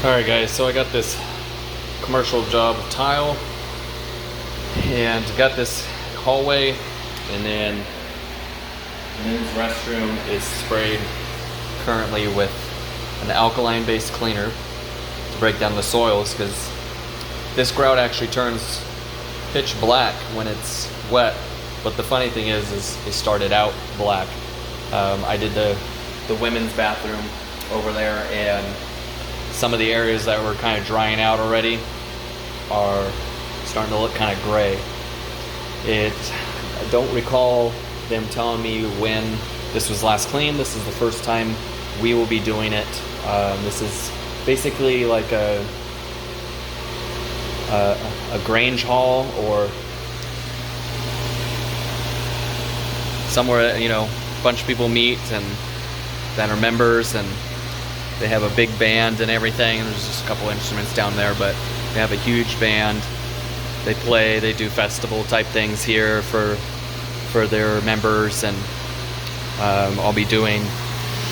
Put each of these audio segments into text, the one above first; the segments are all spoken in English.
Alright guys, so I got this commercial job tile and got this hallway, and then the men's restroom is sprayed currently with an alkaline based cleaner to break down the soils, because this grout actually turns pitch black when it's wet. But the funny thing is it started out black. I did the women's bathroom over there, and some of the areas that were kind of drying out already are starting to look kind of gray. I don't recall them telling me when this was last cleaned. This is the first time we will be doing it. This is basically like a Grange hall, or somewhere, a bunch of people meet and that are members, and they have a big band and everything. There's just a couple instruments down there, but they have a huge band. They play, they do festival type things here for their members, and I'll be doing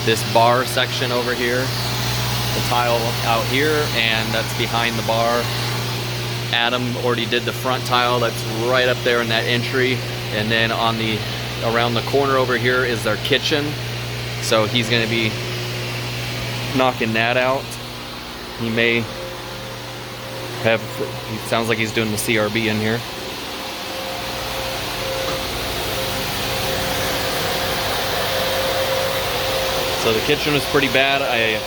this bar section over here, the tile out here, and that's behind the bar. Adam already did the front tile, that's right up there in that entry, and then around the corner over here is their kitchen, so he's going to be knocking that out. He sounds like he's doing the CRB in here. So the kitchen was pretty bad. I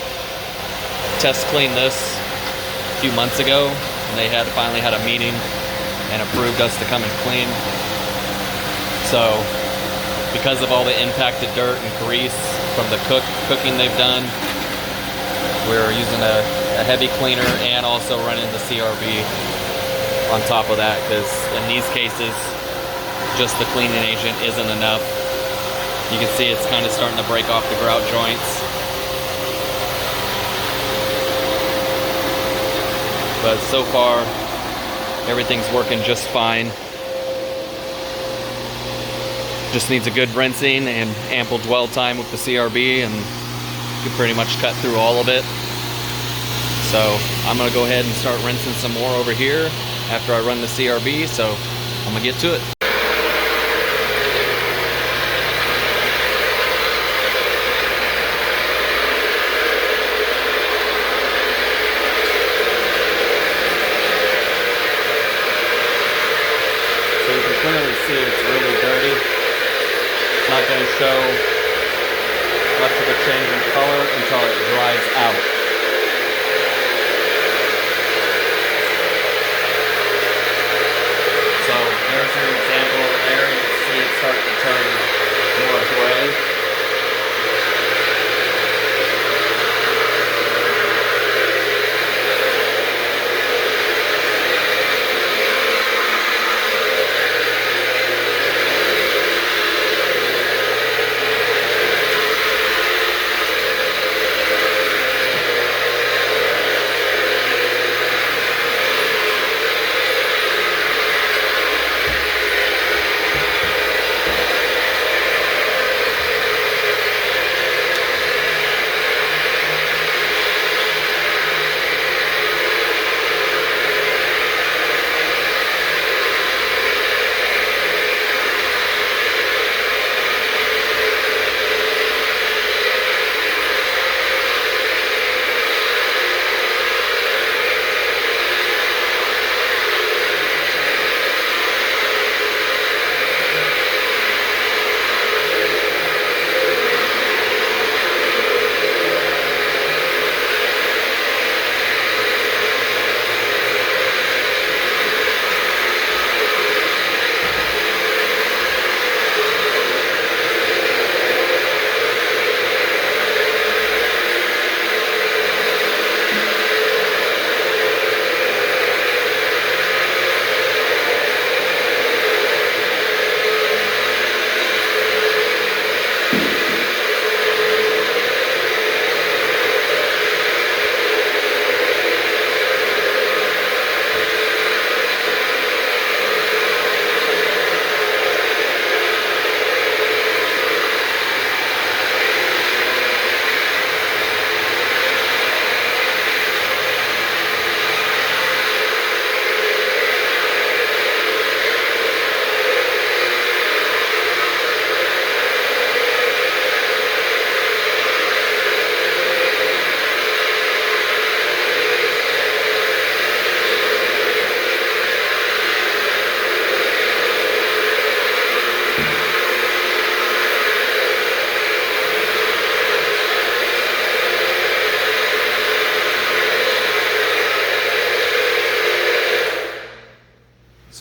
test cleaned this a few months ago, and they finally had a meeting and approved us to come and clean. So because of all the impacted dirt and grease from the cooking they've done, we're using a heavy cleaner and also running the CRB on top of that, because in these cases just the cleaning agent isn't enough. You can see it's kind of starting to break off the grout joints, but so far everything's working just fine. Just needs a good rinsing and ample dwell time with the CRB, and you can pretty much cut through all of it. So I'm gonna go ahead and start rinsing some more over here after I run the CRB, so I'm gonna get to it. So you can clearly see it's really dirty. It's not gonna show much of a change in color until it dries out. So there's an example over there. You can see it start to turn more gray.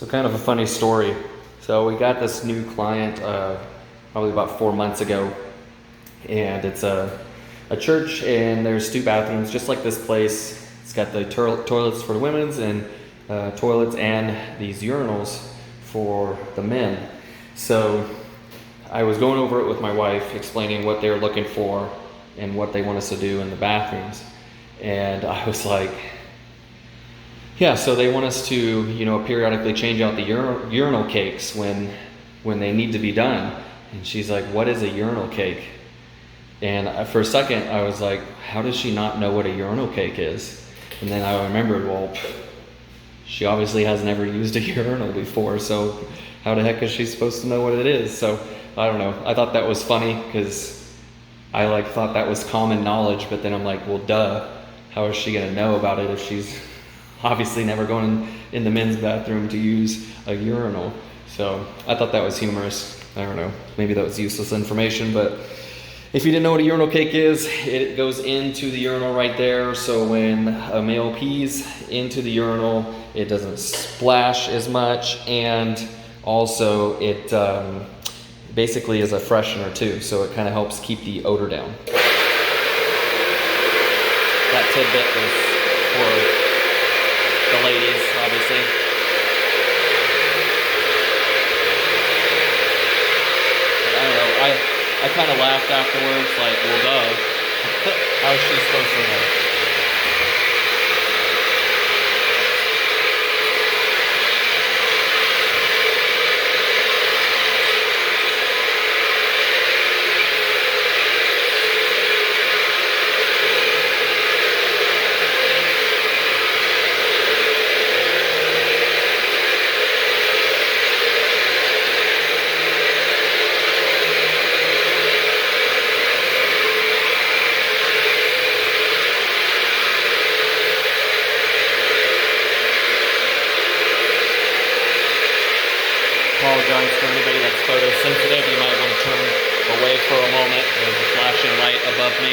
kind of a funny story. So we got this new client probably about 4 months ago, and it's a church, and there's 2 bathrooms just like this place. It's got the toilets for the women's and toilets and these urinals for the men. So I was going over it with my wife, explaining what they were looking for and what they want us to do in the bathrooms. And I was like, yeah, so they want us to, periodically change out the urinal cakes when they need to be done. And she's like, what is a urinal cake? And for a second, I was like, how does she not know what a urinal cake is? And then I remembered, well, she obviously has never used a urinal before, so how the heck is she supposed to know what it is? So I don't know. I thought that was funny because I thought that was common knowledge, but then I'm like, well, duh. How is she gonna know about it if she's obviously never going in the men's bathroom to use a urinal? So I thought that was humorous. I don't know. Maybe that was useless information, but if you didn't know what a urinal cake is, it goes into the urinal right there. So when a male pees into the urinal, it doesn't splash as much, and also it basically is a freshener too. So it kind of helps keep the odor down. That tidbit was for the ladies, obviously. But I don't know. I kind of laughed afterwards, like, well, duh. How is she supposed to know? Apologize for anybody that's photosensitive. You might want to turn away for a moment. There's a flashing light above me,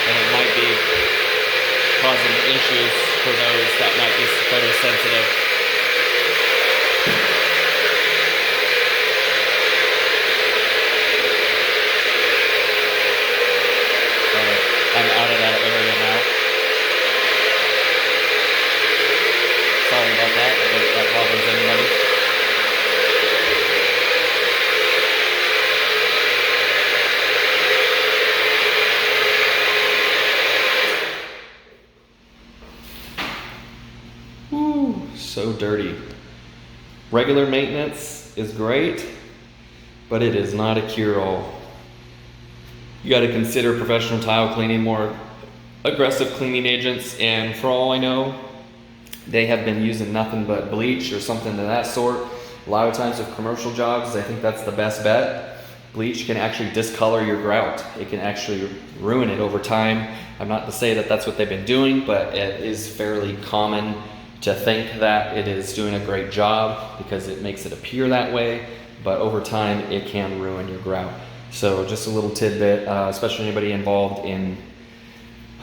and it might be causing issues for those that might be photosensitive. I'm out of that area now. Sorry about that, if that bothers anybody. Woo, so dirty. Regular maintenance is great, but it is not a cure-all. You got to consider professional tile cleaning, more aggressive cleaning agents, and for all I know, they have been using nothing but bleach or something of that sort. A lot of times with commercial jobs, I think that's the best bet. Bleach can actually discolor your grout. It can actually ruin it over time. I'm not to say that that's what they've been doing, but it is fairly common to think that it is doing a great job because it makes it appear that way, but over time it can ruin your grout. So just a little tidbit, especially anybody involved in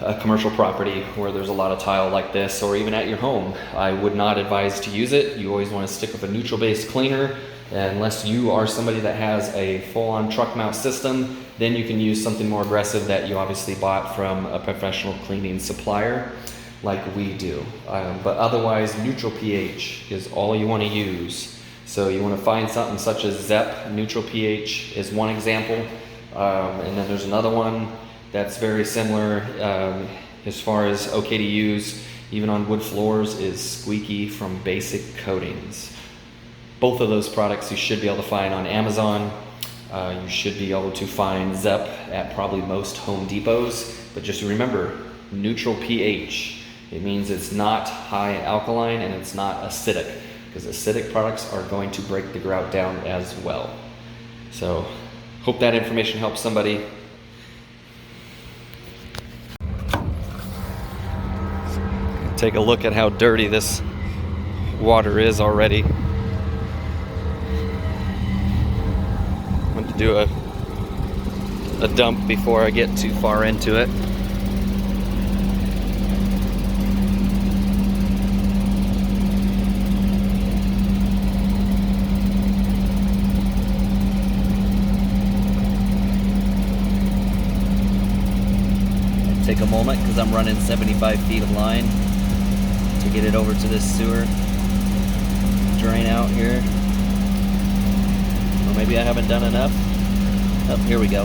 a commercial property where there's a lot of tile like this, or even at your home, I would not advise to use it. You always want to stick with a neutral based cleaner, unless you are somebody that has a full-on truck mount system. Then you can use something more aggressive that you obviously bought from a professional cleaning supplier like we do. But otherwise, neutral pH is all you want to use. So you want to find something such as ZEP. Neutral pH is one example, and then there's another one that's very similar as far as okay to use, even on wood floors, is Squeaky from Basic Coatings. Both of those products you should be able to find on Amazon. You should be able to find ZEP at probably most Home Depots, but just remember, neutral pH. It means it's not high alkaline and it's not acidic, because acidic products are going to break the grout down as well. So, hope that information helps somebody. Take a look at how dirty this water is already. I'm going to do a dump before I get too far into it. take a moment because I'm running 75 feet of line to get it over to this sewer drain out here. Or maybe I haven't done enough. Oh, here we go.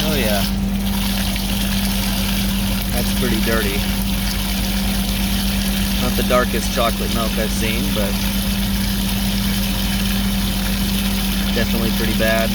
Oh yeah. That's pretty dirty. Not the darkest chocolate milk I've seen, but definitely pretty bad.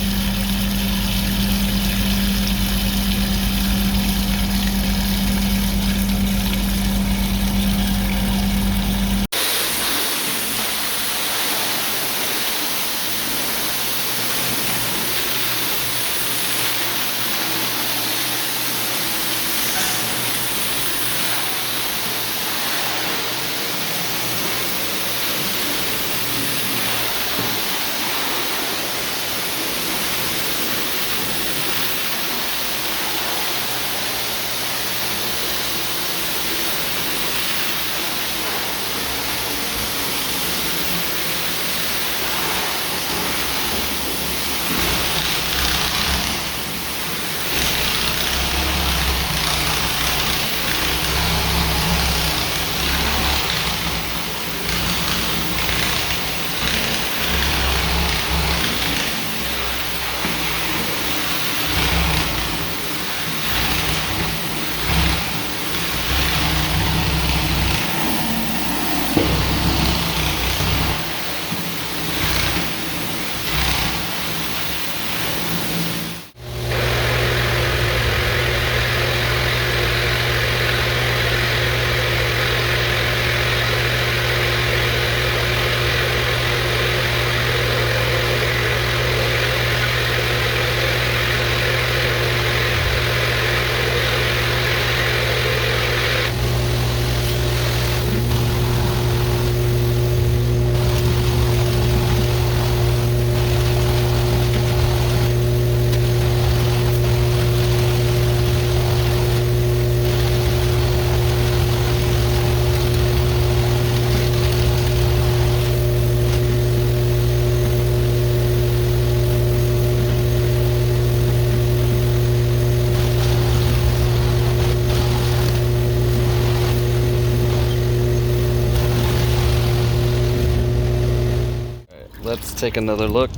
Let's take another look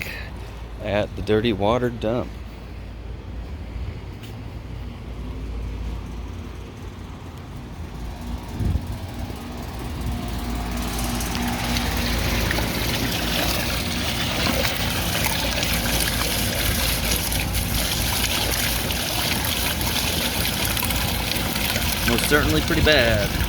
at the dirty water dump. Most certainly pretty bad.